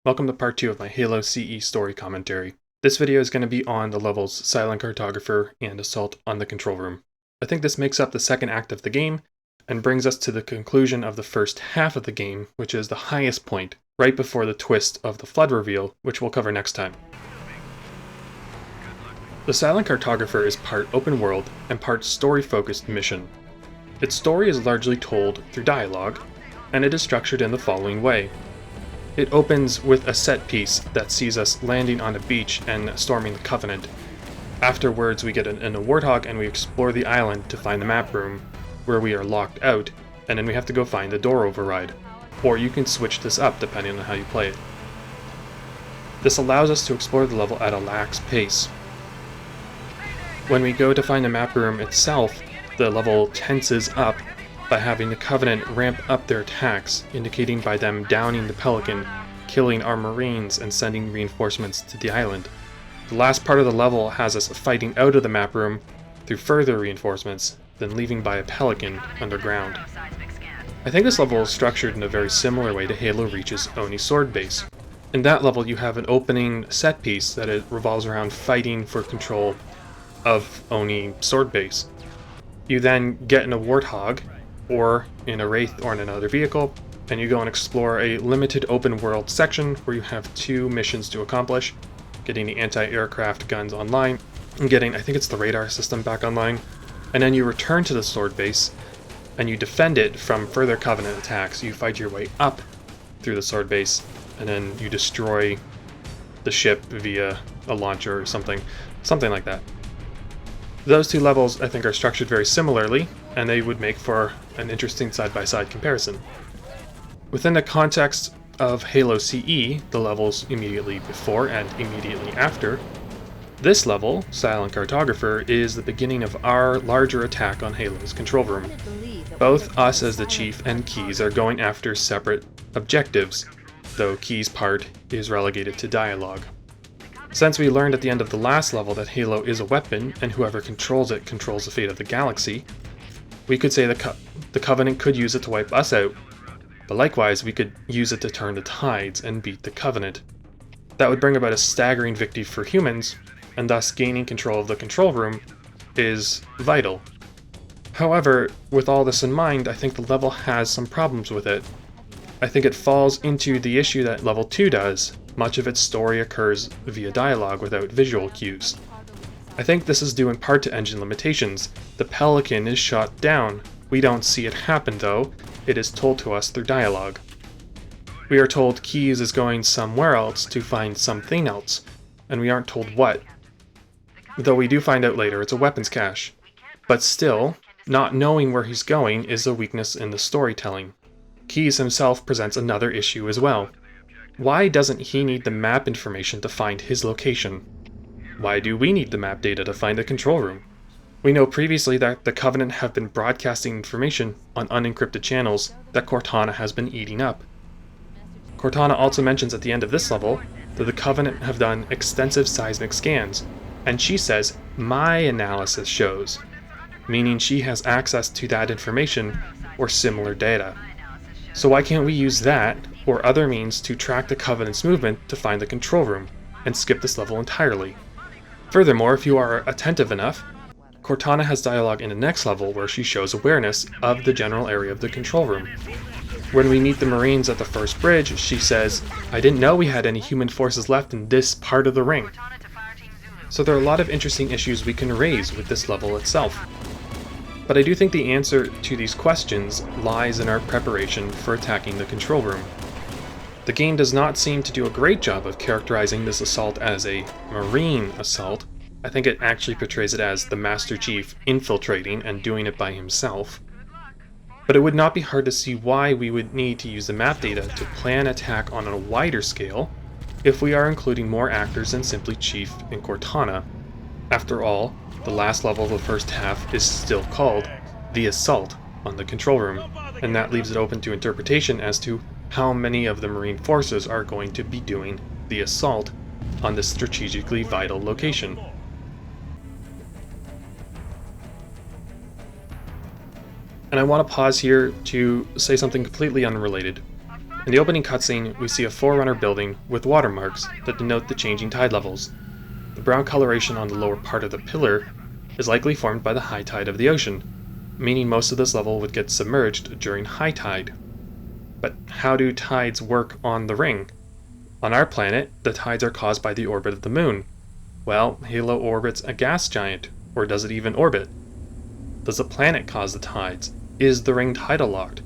Welcome to part 2 of my Halo CE story commentary. This video is going to be on the levels Silent Cartographer and Assault on the Control Room. I think this makes up the second act of the game, and brings us to the conclusion of the first half of the game, which is the highest point, right before the twist of the Flood reveal, which we'll cover next time. The Silent Cartographer is part open world and part story-focused mission. Its story is largely told through dialogue, and it is structured in the following way. It opens with a set piece that sees us landing on a beach and storming the Covenant. Afterwards, we get in a Warthog and we explore the island to find the map room, where we are locked out, and then we have to go find the door override. Or you can switch this up depending on how you play it. This allows us to explore the level at a lax pace. When we go to find the map room itself, the level tenses up by having the Covenant ramp up their attacks, indicating by them downing the Pelican, killing our Marines, and sending reinforcements to the island. The last part of the level has us fighting out of the map room through further reinforcements, then leaving by a Pelican underground. I think this level is structured in a very similar way to Halo Reach's Oni sword base. In that level you have an opening set piece that it revolves around fighting for control of Oni sword base. You then get in a Warthog, or in a Wraith or in another vehicle, and you go and explore a limited open world section where you have 2 missions to accomplish: getting the anti-aircraft guns online, and getting, I think it's the radar system, back online, and then you return to the sword base, and you defend it from further Covenant attacks. You fight your way up through the sword base, and then you destroy the ship via a launcher or something like that. Those 2 levels, I think, are structured very similarly, and they would make for an interesting side-by-side comparison. Within the context of Halo CE, the levels immediately before and immediately after, this level, Silent Cartographer, is the beginning of our larger attack on Halo's control room. Both us as the Chief and Keyes are going after separate objectives, though Keyes' part is relegated to dialogue. Since we learned at the end of the last level that Halo is a weapon, and whoever controls it controls the fate of the galaxy, we could say the Covenant could use it to wipe us out, but likewise we could use it to turn the tides and beat the Covenant. That would bring about a staggering victory for humans, and thus gaining control of the control room is vital. However, with all this in mind, I think the level has some problems with it. I think it falls into the issue that level 2 does. Much of its story occurs via dialogue without visual cues. I think this is due in part to engine limitations. The Pelican is shot down. We don't see it happen though, it is told to us through dialogue. We are told Keyes is going somewhere else to find something else, and we aren't told what. Though we do find out later it's a weapons cache. But still, not knowing where he's going is a weakness in the storytelling. Keyes himself presents another issue as well. Why doesn't he need the map information to find his location? Why do we need the map data to find the control room? We know previously that the Covenant have been broadcasting information on unencrypted channels that Cortana has been eating up. Cortana also mentions at the end of this level that the Covenant have done extensive seismic scans, and she says, "My analysis shows," meaning she has access to that information or similar data. So why can't we use that or other means to track the Covenant's movement to find the control room, and skip this level entirely? Furthermore, if you are attentive enough, Cortana has dialogue in the next level where she shows awareness of the general area of the control room. When we meet the Marines at the first bridge, she says, "I didn't know we had any human forces left in this part of the ring." So there are a lot of interesting issues we can raise with this level itself. But I do think the answer to these questions lies in our preparation for attacking the control room. The game does not seem to do a great job of characterizing this assault as a Marine assault. I think it actually portrays it as the Master Chief infiltrating and doing it by himself. But it would not be hard to see why we would need to use the map data to plan attack on a wider scale if we are including more actors than simply Chief and Cortana. After all, the last level of the first half is still called the Assault on the Control Room, and that leaves it open to interpretation as to how many of the Marine forces are going to be doing the assault on this strategically vital location. And I want to pause here to say something completely unrelated. In the opening cutscene, we see a Forerunner building with watermarks that denote the changing tide levels. The brown coloration on the lower part of the pillar is likely formed by the high tide of the ocean, meaning most of this level would get submerged during high tide. But how do tides work on the ring? On our planet, the tides are caused by the orbit of the moon. Well, Halo orbits a gas giant, or does it even orbit? Does the planet cause the tides? Is the ring tidal locked?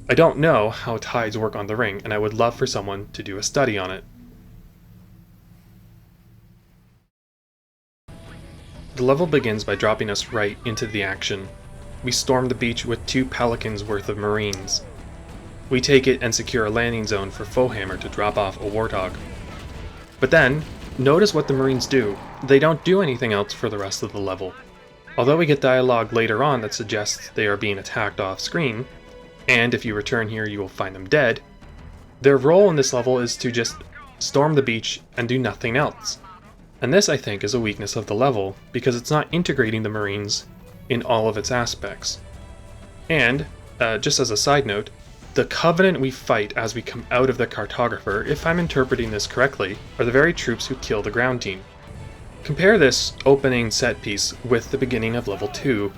I don't know how tides work on the ring, and I would love for someone to do a study on it. The level begins by dropping us right into the action. We storm the beach with 2 pelicans worth of marines. We take it and secure a landing zone for Foehammer to drop off a warthog. But then, notice what the marines do. They don't do anything else for the rest of the level. Although we get dialogue later on that suggests they are being attacked off screen, and if you return here you will find them dead, their role in this level is to just storm the beach and do nothing else. And this, I think, is a weakness of the level, because it's not integrating the marines in all of its aspects. And, just as a side note, the Covenant we fight as we come out of the Cartographer, if I'm interpreting this correctly, are the very troops who kill the ground team. Compare this opening set piece with the beginning of level 2.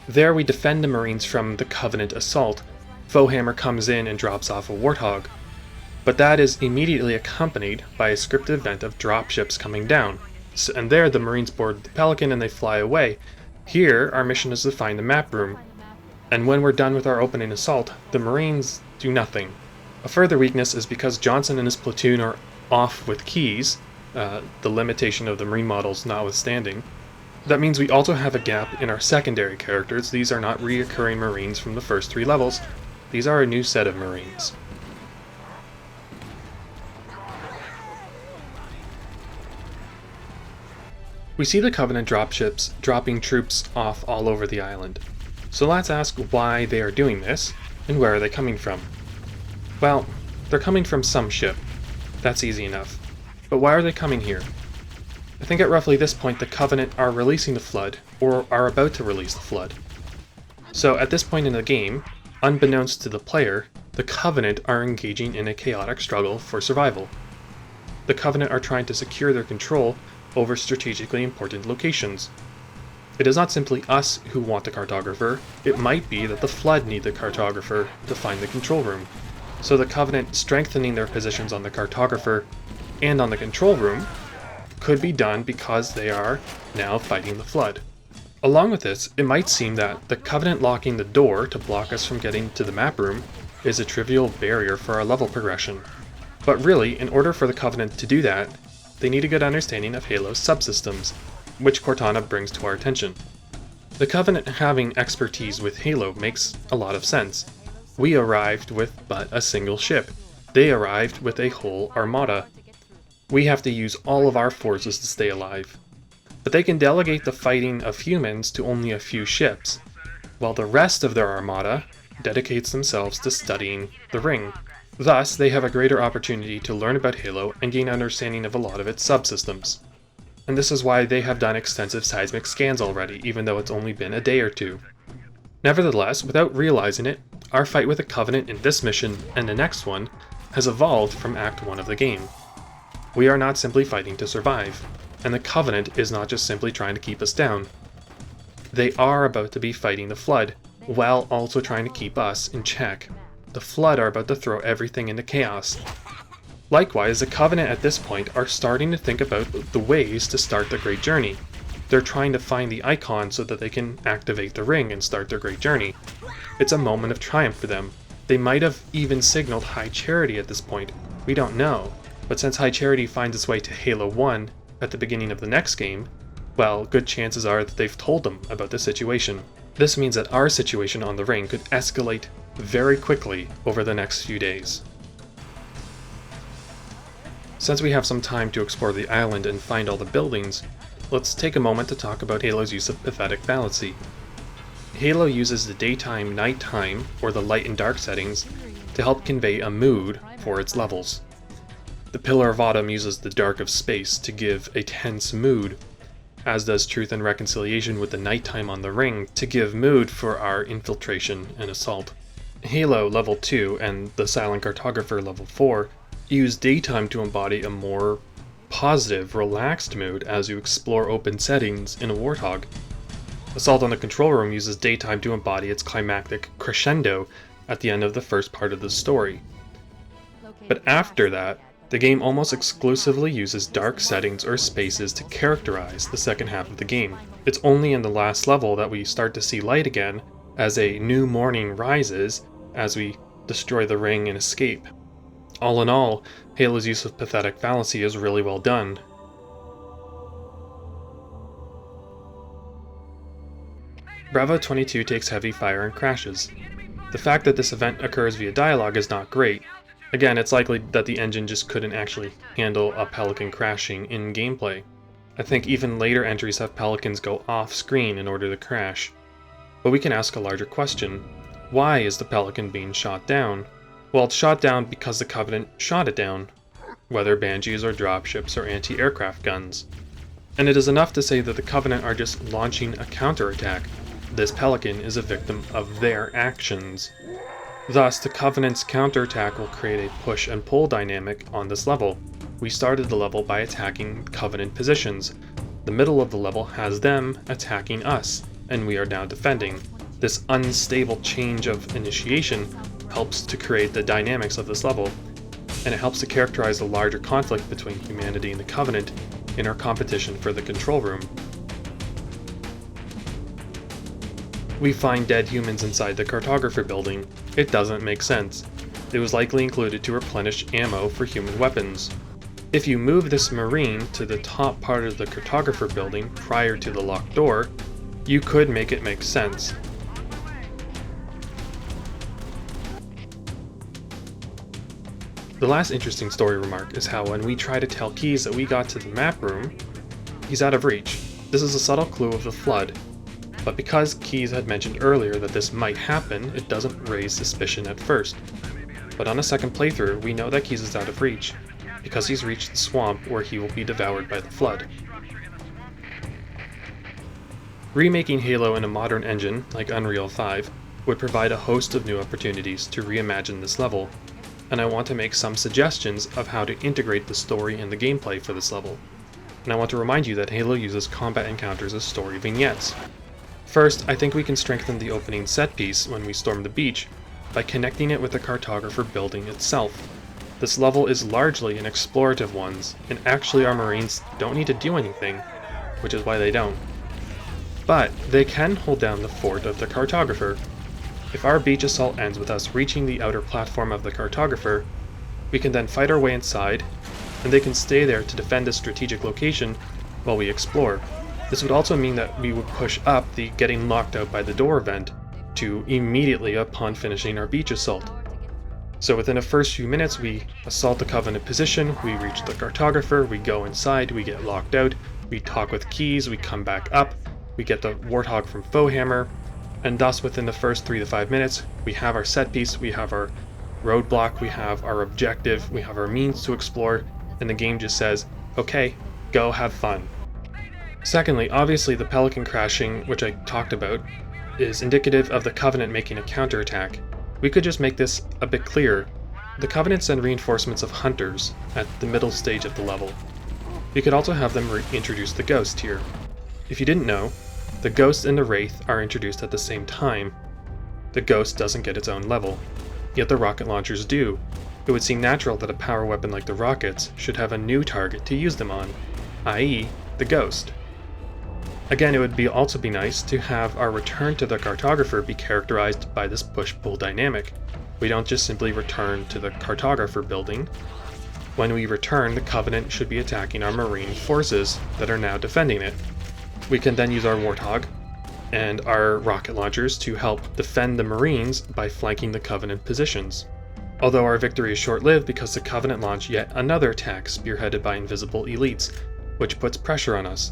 There we defend the marines from the Covenant assault. Foehammer comes in and drops off a warthog. But that is immediately accompanied by a scripted event of dropships coming down. And there the marines board the Pelican and they fly away. Here our mission is to find the map room. And when we're done with our opening assault, the marines do nothing. A further weakness is because Johnson and his platoon are off with keys, the limitation of the marine models notwithstanding. That means we also have a gap in our secondary characters. These are not reoccurring marines from the first 3 levels. These are a new set of marines. We see the Covenant dropships dropping troops off all over the island. So let's ask why they are doing this, and where are they coming from? Well, they're coming from some ship. That's easy enough. But why are they coming here? I think at roughly this point the Covenant are releasing the Flood, or are about to release the Flood. So at this point in the game, unbeknownst to the player, the Covenant are engaging in a chaotic struggle for survival. The Covenant are trying to secure their control over strategically important locations. It is not simply us who want the Cartographer, it might be that the Flood need the Cartographer to find the control room. So the Covenant strengthening their positions on the Cartographer and on the control room could be done because they are now fighting the Flood. Along with this, it might seem that the Covenant locking the door to block us from getting to the map room is a trivial barrier for our level progression. But really, in order for the Covenant to do that, they need a good understanding of Halo's subsystems, which Cortana brings to our attention. The Covenant having expertise with Halo makes a lot of sense. We arrived with but a single ship. They arrived with a whole armada. We have to use all of our forces to stay alive. But they can delegate the fighting of humans to only a few ships, while the rest of their armada dedicates themselves to studying the ring. Thus, they have a greater opportunity to learn about Halo and gain understanding of a lot of its subsystems. And this is why they have done extensive seismic scans already, even though it's only been a day or 2. Nevertheless, without realizing it, our fight with the Covenant in this mission and the next one has evolved from Act 1 of the game. We are not simply fighting to survive, and the Covenant is not just simply trying to keep us down. They are about to be fighting the Flood, while also trying to keep us in check. The Flood are about to throw everything into chaos. Likewise, the Covenant at this point are starting to think about the ways to start their great journey. They're trying to find the icon so that they can activate the ring and start their great journey. It's a moment of triumph for them. They might have even signaled High Charity at this point. We don't know. But since High Charity finds its way to Halo 1 at the beginning of the next game, well, good chances are that they've told them about the situation. This means that our situation on the ring could escalate very quickly over the next few days. Since we have some time to explore the island and find all the buildings, let's take a moment to talk about Halo's use of pathetic fallacy. Halo uses the daytime, nighttime, or the light and dark settings to help convey a mood for its levels. The Pillar of Autumn uses the dark of space to give a tense mood, as does Truth and Reconciliation with the nighttime on the ring to give mood for our infiltration and assault. Halo Level 2 and the Silent Cartographer Level 4 use daytime to embody a more positive, relaxed mood as you explore open settings in a Warthog. Assault on the Control Room uses daytime to embody its climactic crescendo at the end of the first part of the story. But after that, the game almost exclusively uses dark settings or spaces to characterize the second half of the game. It's only in the last level that we start to see light again as a new morning rises as we destroy the ring and escape. All in all, Halo's use of pathetic fallacy is really well done. Bravo 22 takes heavy fire and crashes. The fact that this event occurs via dialogue is not great. Again, it's likely that the engine just couldn't actually handle a pelican crashing in gameplay. I think even later entries have pelicans go off screen in order to crash. But we can ask a larger question. Why is the pelican being shot down? Well, it's shot down because the Covenant shot it down, whether Banshees or dropships or anti-aircraft guns. And it is enough to say that the Covenant are just launching a counterattack. This pelican is a victim of their actions. Thus, the Covenant's counterattack will create a push and pull dynamic on this level. We started the level by attacking Covenant positions. The middle of the level has them attacking us, and we are now defending. This unstable change of initiation helps to create the dynamics of this level, and it helps to characterize the larger conflict between humanity and the Covenant in our competition for the control room. We find dead humans inside the cartographer building. It doesn't make sense. It was likely included to replenish ammo for human weapons. If you move this marine to the top part of the cartographer building prior to the locked door, you could make it make sense. The last interesting story remark is how when we try to tell Keyes that we got to the map room, he's out of reach. This is a subtle clue of the flood. But because Keyes had mentioned earlier that this might happen, it doesn't raise suspicion at first. But on a second playthrough, we know that Keyes is out of reach, because he's reached the swamp where he will be devoured by the flood. Remaking Halo in a modern engine, like Unreal 5, would provide a host of new opportunities to reimagine this level, and I want to make some suggestions of how to integrate the story and the gameplay for this level. And I want to remind you that Halo uses combat encounters as story vignettes. First, I think we can strengthen the opening set piece when we storm the beach by connecting it with the cartographer building itself. This level is largely an explorative one, and actually our Marines don't need to do anything, which is why they don't. But they can hold down the fort of the cartographer. If our beach assault ends with us reaching the outer platform of the cartographer, we can then fight our way inside, and they can stay there to defend a strategic location while we explore. This would also mean that we would push up the getting locked out by the door event to immediately upon finishing our beach assault. So within the first few minutes we assault the Covenant position, we reach the cartographer, we go inside, we get locked out, we talk with Keyes, we come back up, we get the Warthog from Foehammer, and thus within the first 3 to 5 minutes we have our set piece, we have our roadblock, we have our objective, we have our means to explore, and the game just says, okay, go have fun. Secondly, obviously the pelican crashing, which I talked about, is indicative of the Covenant making a counterattack. We could just make this a bit clearer. The Covenant send reinforcements of hunters at the middle stage of the level. We could also have them introduce the Ghost here. If you didn't know, the Ghost and the Wraith are introduced at the same time. The Ghost doesn't get its own level, yet the rocket launchers do. It would seem natural that a power weapon like the rockets should have a new target to use them on, i.e. the Ghost. Again, it would also be nice to have our return to the cartographer be characterized by this push-pull dynamic. We don't just simply return to the cartographer building. When we return, the Covenant should be attacking our Marine forces that are now defending it. We can then use our Warthog and our rocket launchers to help defend the Marines by flanking the Covenant positions. Although our victory is short-lived because the Covenant launch yet another attack spearheaded by invisible elites, which puts pressure on us.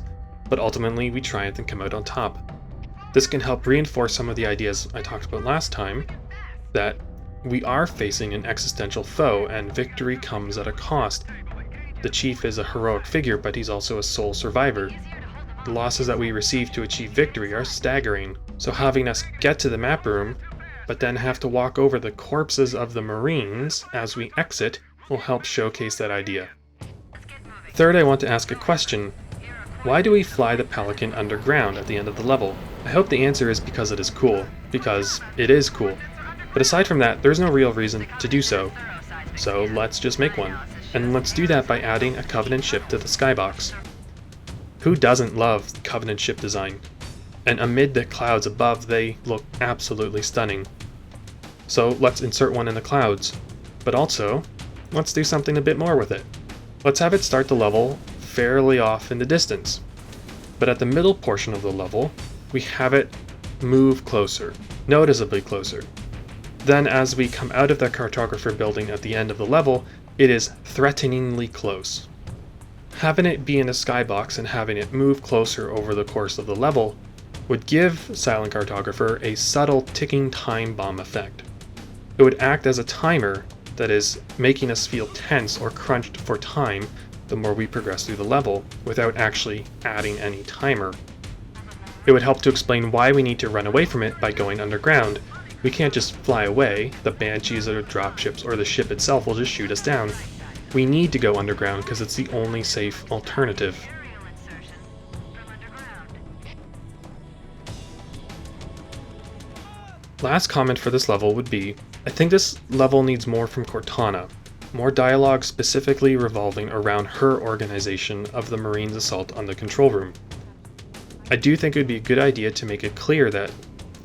But ultimately we triumph and come out on top. This can help reinforce some of the ideas I talked about last time, that we are facing an existential foe and victory comes at a cost. The Chief is a heroic figure, but he's also a sole survivor. The losses that we receive to achieve victory are staggering, so having us get to the map room but then have to walk over the corpses of the Marines as we exit will help showcase that idea. Third, I want to ask a question. Why do we fly the Pelican underground at the end of the level? I hope the answer is because it is cool, because it is cool. But aside from that, there's no real reason to do so. So let's just make one. And let's do that by adding a Covenant ship to the skybox. Who doesn't love Covenant ship design? And amid the clouds above, they look absolutely stunning. So let's insert one in the clouds. But also, let's do something a bit more with it. Let's have it start the level fairly off in the distance. But at the middle portion of the level, we have it move closer, noticeably closer. Then as we come out of the cartographer building at the end of the level, it is threateningly close. Having it be in a skybox and having it move closer over the course of the level would give Silent Cartographer a subtle ticking time bomb effect. It would act as a timer that is making us feel tense or crunched for time the more we progress through the level, without actually adding any timer. It would help to explain why we need to run away from it by going underground. We can't just fly away, the banshees or dropships or the ship itself will just shoot us down. We need to go underground because it's the only safe alternative. Last comment for this level would be, I think this level needs more from Cortana. More dialogue specifically revolving around her organization of the Marines' assault on the control room. I do think it would be a good idea to make it clear that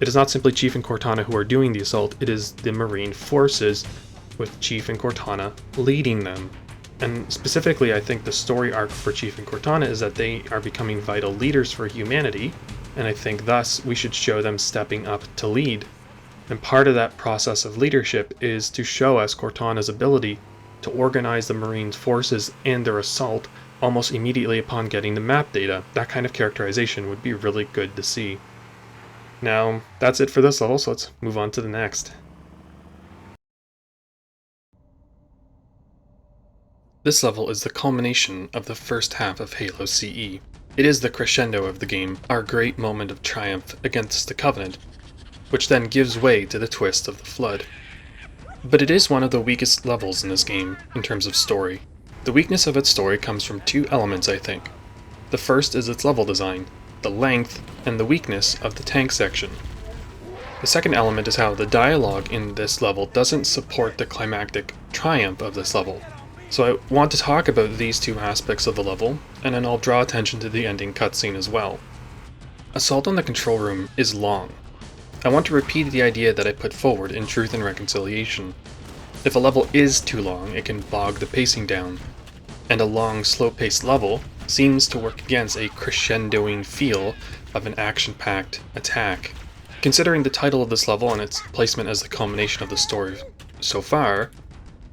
it is not simply Chief and Cortana who are doing the assault, it is the Marine forces with Chief and Cortana leading them. And specifically, I think the story arc for Chief and Cortana is that they are becoming vital leaders for humanity, and I think thus we should show them stepping up to lead. And part of that process of leadership is to show us Cortana's ability to organize the Marines' forces and their assault almost immediately upon getting the map data. That kind of characterization would be really good to see. Now, that's it for this level, so let's move on to the next. This level is the culmination of the first half of Halo CE. It is the crescendo of the game, our great moment of triumph against the Covenant, which then gives way to the twist of the Flood. But it is one of the weakest levels in this game, in terms of story. The weakness of its story comes from two elements, I think. The first is its level design, the length, and the weakness of the tank section. The second element is how the dialogue in this level doesn't support the climactic triumph of this level. So I want to talk about these two aspects of the level, and then I'll draw attention to the ending cutscene as well. Assault on the control room is long. I want to repeat the idea that I put forward in Truth and Reconciliation. If a level is too long, it can bog the pacing down, and a long, slow-paced level seems to work against a crescendoing feel of an action-packed attack. Considering the title of this level and its placement as the culmination of the story so far,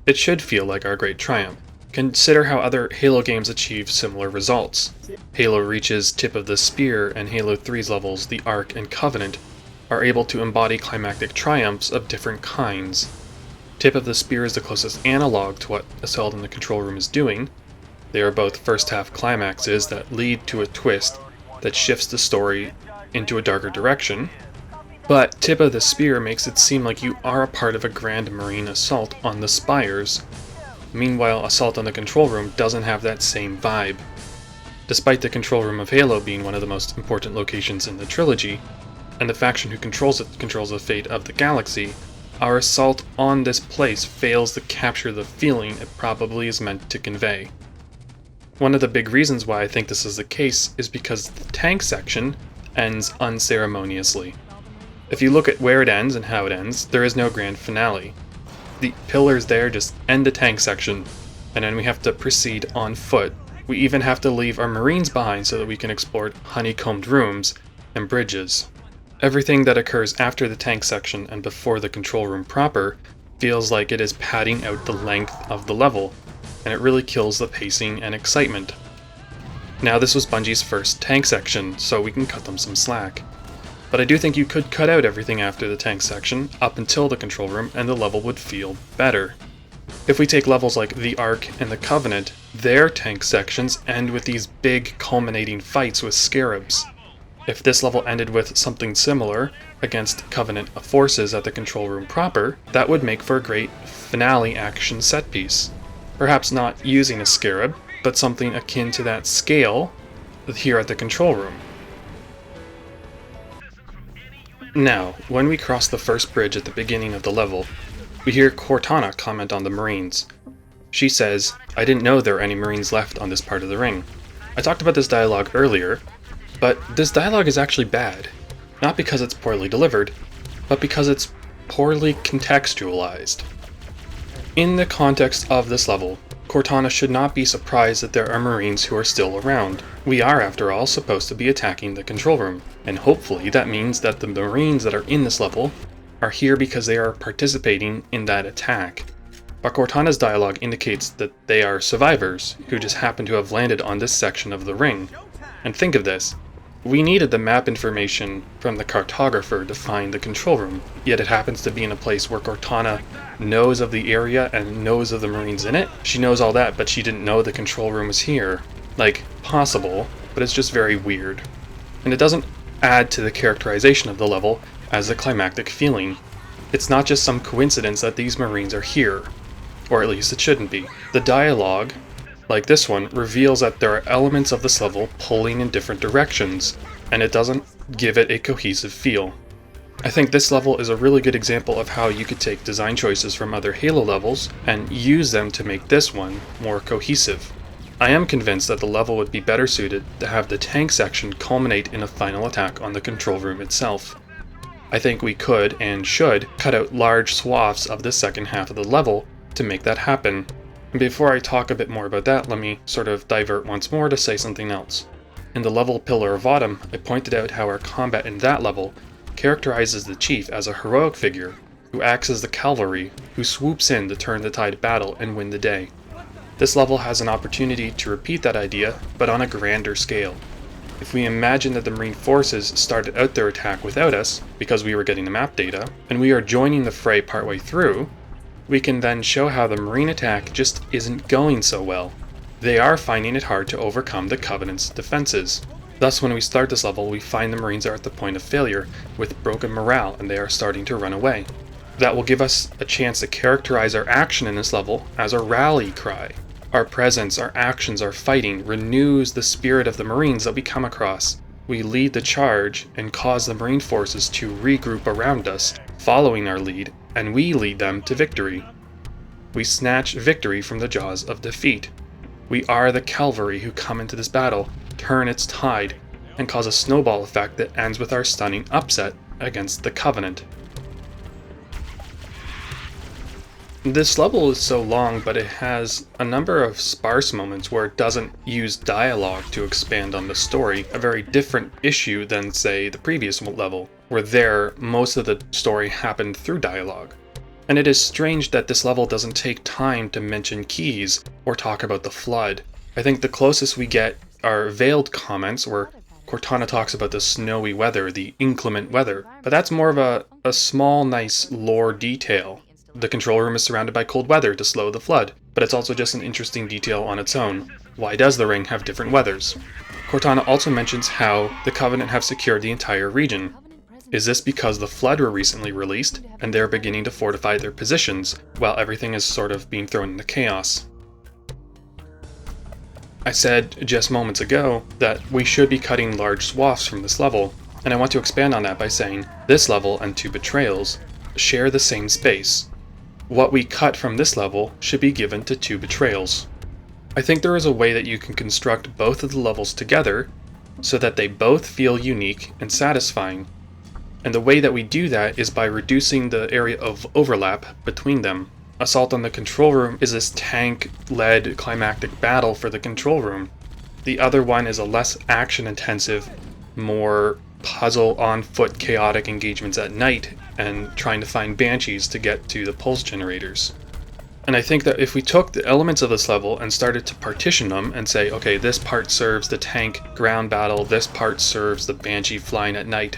it should feel like our great triumph. Consider how other Halo games achieve similar results. Halo Reach's Tip of the Spear and Halo 3's levels, The Ark and Covenant, are able to embody climactic triumphs of different kinds. Tip of the Spear is the closest analog to what Assault on the Control Room is doing. They are both first-half climaxes that lead to a twist that shifts the story into a darker direction, but Tip of the Spear makes it seem like you are a part of a grand Marine assault on the spires. Meanwhile, Assault on the Control Room doesn't have that same vibe. Despite the control room of Halo being one of the most important locations in the trilogy, and the faction who controls it controls the fate of the galaxy, our assault on this place fails to capture the feeling it probably is meant to convey. One of the big reasons why I think this is the case is because the tank section ends unceremoniously. If you look at where it ends and how it ends, there is no grand finale. The pillars there just end the tank section, and then we have to proceed on foot. We even have to leave our Marines behind so that we can explore honeycombed rooms and bridges. Everything that occurs after the tank section and before the control room proper feels like it is padding out the length of the level, and it really kills the pacing and excitement. Now, this was Bungie's first tank section, so we can cut them some slack. But I do think you could cut out everything after the tank section, up until the control room, and the level would feel better. If we take levels like the Ark and the Covenant, their tank sections end with these big culminating fights with scarabs. If this level ended with something similar against Covenant forces at the control room proper, that would make for a great finale action set piece. Perhaps not using a scarab, but something akin to that scale here at the control room. Now, when we cross the first bridge at the beginning of the level, we hear Cortana comment on the Marines. She says, "I didn't know there were any Marines left on this part of the ring." I talked about this dialogue earlier, but this dialogue is actually bad. Not because it's poorly delivered, but because it's poorly contextualized. In the context of this level, Cortana should not be surprised that there are Marines who are still around. We are, after all, supposed to be attacking the control room, and hopefully that means that the Marines that are in this level are here because they are participating in that attack. But Cortana's dialogue indicates that they are survivors who just happen to have landed on this section of the ring. And think of this. We needed the map information from the cartographer to find the control room, yet it happens to be in a place where Cortana knows of the area and knows of the Marines in it. She knows all that, but she didn't know the control room was here. Like, possible, but it's just very weird. And it doesn't add to the characterization of the level as a climactic feeling. It's not just some coincidence that these Marines are here, or at least it shouldn't be. The dialogue, like this one, reveals that there are elements of this level pulling in different directions, and it doesn't give it a cohesive feel. I think this level is a really good example of how you could take design choices from other Halo levels and use them to make this one more cohesive. I am convinced that the level would be better suited to have the tank section culminate in a final attack on the control room itself. I think we could and should cut out large swaths of the second half of the level to make that happen. And before I talk a bit more about that, let me sort of divert once more to say something else. In the level Pillar of Autumn, I pointed out how our combat in that level characterizes the chief as a heroic figure who acts as the cavalry who swoops in to turn the tide of battle and win the day. This level has an opportunity to repeat that idea, but on a grander scale. If we imagine that the Marine forces started out their attack without us, because we were getting the map data, and we are joining the fray partway through, we can then show how the Marine attack just isn't going so well. They are finding it hard to overcome the Covenant's defenses. Thus, when we start this level, we find the Marines are at the point of failure, with broken morale, and they are starting to run away. That will give us a chance to characterize our action in this level as a rally cry. Our presence, our actions, our fighting renews the spirit of the Marines that we come across. We lead the charge and cause the Marine forces to regroup around us, following our lead, and we lead them to victory. We snatch victory from the jaws of defeat. We are the cavalry who come into this battle, turn its tide, and cause a snowball effect that ends with our stunning upset against the Covenant. This level is so long, but it has a number of sparse moments where it doesn't use dialogue to expand on the story, a very different issue than, say, the previous level, where there, most of the story happened through dialogue. And it is strange that this level doesn't take time to mention keys or talk about the flood. I think the closest we get are veiled comments where Cortana talks about the snowy weather, the inclement weather, but that's more of a small, nice lore detail. The control room is surrounded by cold weather to slow the flood, but it's also just an interesting detail on its own. Why does the ring have different weathers? Cortana also mentions how the Covenant have secured the entire region. Is this because the Flood were recently released, and they're beginning to fortify their positions, while everything is sort of being thrown into chaos? I said just moments ago that we should be cutting large swaths from this level, and I want to expand on that by saying this level and Two Betrayals share the same space. What we cut from this level should be given to Two Betrayals. I think there is a way that you can construct both of the levels together so that they both feel unique and satisfying. And the way that we do that is by reducing the area of overlap between them. Assault on the control room is this tank-led climactic battle for the control room. The other one is a less action-intensive, more puzzle on-foot chaotic engagements at night and trying to find banshees to get to the pulse generators. And I think that if we took the elements of this level and started to partition them and say, okay, this part serves the tank ground battle, this part serves the banshee flying at night.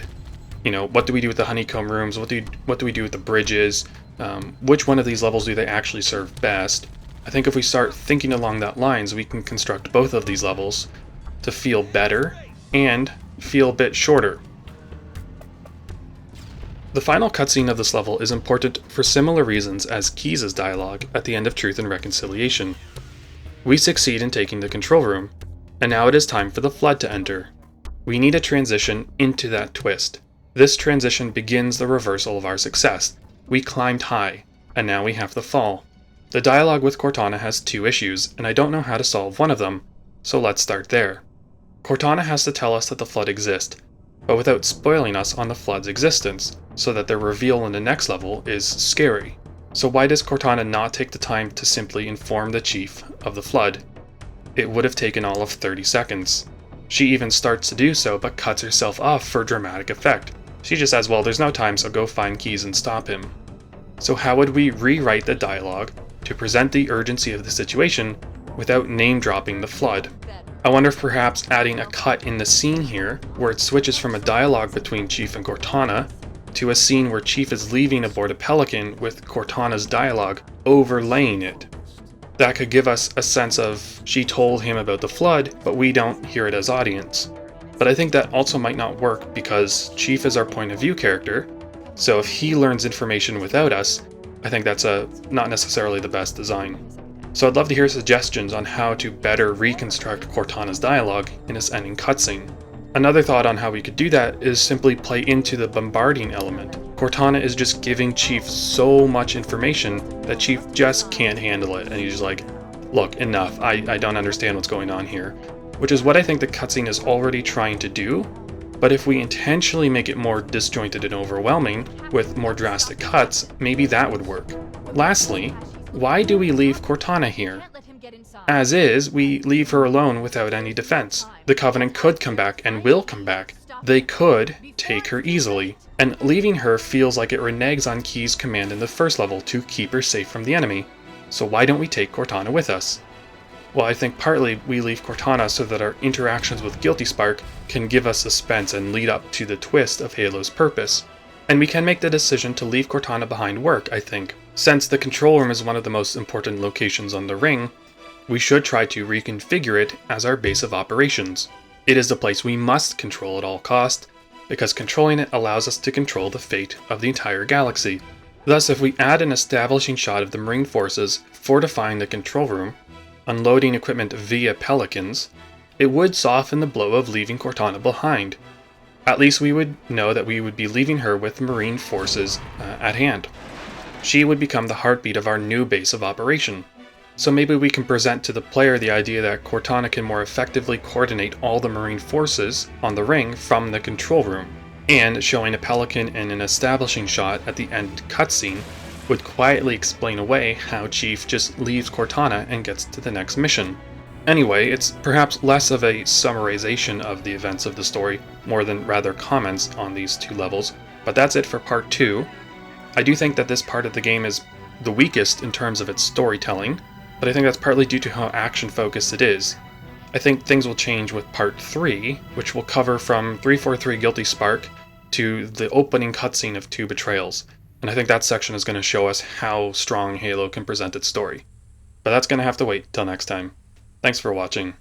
You know, what do we do with the honeycomb rooms? What do we do with the bridges? Which one of these levels do they actually serve best? I think if we start thinking along that lines, we can construct both of these levels to feel better and feel a bit shorter. The final cutscene of this level is important for similar reasons as Keys' dialogue at the end of Truth and Reconciliation. We succeed in taking the control room, and now it is time for the Flood to enter. We need a transition into that twist. This transition begins the reversal of our success. We climbed high, and now we have to fall. The dialogue with Cortana has two issues, and I don't know how to solve one of them, so let's start there. Cortana has to tell us that the Flood exists, but without spoiling us on the Flood's existence, so that their reveal in the next level is scary. So why does Cortana not take the time to simply inform the Chief of the Flood? It would have taken all of 30 seconds. She even starts to do so, but cuts herself off for dramatic effect. She just says, well, there's no time, so go find Keys and stop him. So how would we rewrite the dialogue to present the urgency of the situation without name-dropping the Flood? I wonder if perhaps adding a cut in the scene here, where it switches from a dialogue between Chief and Cortana, to a scene where Chief is leaving aboard a Pelican with Cortana's dialogue overlaying it. That could give us a sense of she told him about the Flood, but we don't hear it as audience. But I think that also might not work because Chief is our point of view character, so if he learns information without us, I think that's not necessarily the best design. So I'd love to hear suggestions on how to better reconstruct Cortana's dialogue in this ending cutscene. Another thought on how we could do that is simply play into the bombarding element. Cortana is just giving Chief so much information that Chief just can't handle it, and he's like, look, enough, I don't understand what's going on here. Which is what I think the cutscene is already trying to do, but if we intentionally make it more disjointed and overwhelming, with more drastic cuts, maybe that would work. Lastly, why do we leave Cortana here? As is, we leave her alone without any defense. The Covenant could come back and will come back. They could take her easily, and leaving her feels like it reneges on Key's command in the first level to keep her safe from the enemy. So why don't we take Cortana with us? Well, I think partly we leave Cortana so that our interactions with Guilty Spark can give us suspense and lead up to the twist of Halo's purpose. And we can make the decision to leave Cortana behind work, I think. Since the control room is one of the most important locations on the ring, we should try to reconfigure it as our base of operations. It is the place we must control at all costs, because controlling it allows us to control the fate of the entire galaxy. Thus, if we add an establishing shot of the Marine forces fortifying the control room, unloading equipment via Pelicans, it would soften the blow of leaving Cortana behind. At least we would know that we would be leaving her with Marine forces at hand. She would become the heartbeat of our new base of operation. So maybe we can present to the player the idea that Cortana can more effectively coordinate all the Marine forces on the ring from the control room, and showing a Pelican and an establishing shot at the end cutscene would quietly explain away how Chief just leaves Cortana and gets to the next mission. Anyway, it's perhaps less of a summarization of the events of the story, more than rather comments on these two levels, but that's it for part 2. I do think that this part of the game is the weakest in terms of its storytelling, but I think that's partly due to how action-focused it is. I think things will change with part 3, which will cover from 343 Guilty Spark to the opening cutscene of 2 Betrayals, and I think that section is going to show us how strong Halo can present its story. But that's going to have to wait till next time. Thanks for watching.